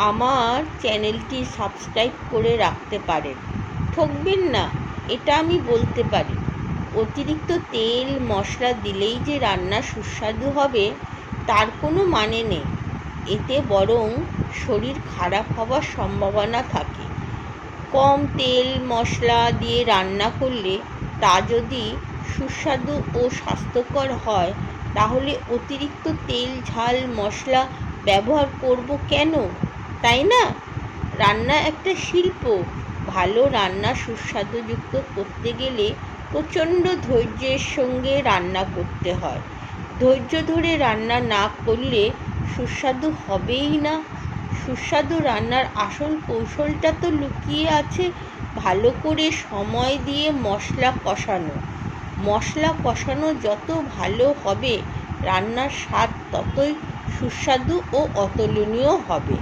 আমার চ্যানেলটি সাবস্ক্রাইব করে রাখতে পারেন। ঠকবেন না, এটা আমি বলতে পারি। অতিরিক্ত তেল মশলা দিলেই যে রান্না সুস্বাদু হবে তার কোনো মানে নেই। এতে বরং শরীর খারাপ হওয়ার সম্ভাবনা থাকে। কম তেল মশলা দিয়ে রান্না করলে তা যদি সুস্বাদু ও স্বাস্থ্যকর হয়, তাহলে অতিরিক্ত তেল ঝাল মশলা ব্যবহার করব কেন, তাই না? রান্না একটা শিল্প। ভালো রান্না সুস্বাদুযুক্ত করতে গেলে প্রচণ্ড ধৈর্যের সঙ্গে রান্না করতে হয়। ধৈর্য ধরে রান্না না করলে সুস্বাদু হবেই না। সুস্বাদু রান্নার আসল কৌশলটা তো লুকিয়ে আছে ভালো করে সময় দিয়ে মশলা কষানো। মশলা কষানো যত ভালো হবে, রান্নার স্বাদ ততই সুস্বাদু ও অতুলনীয় হবে।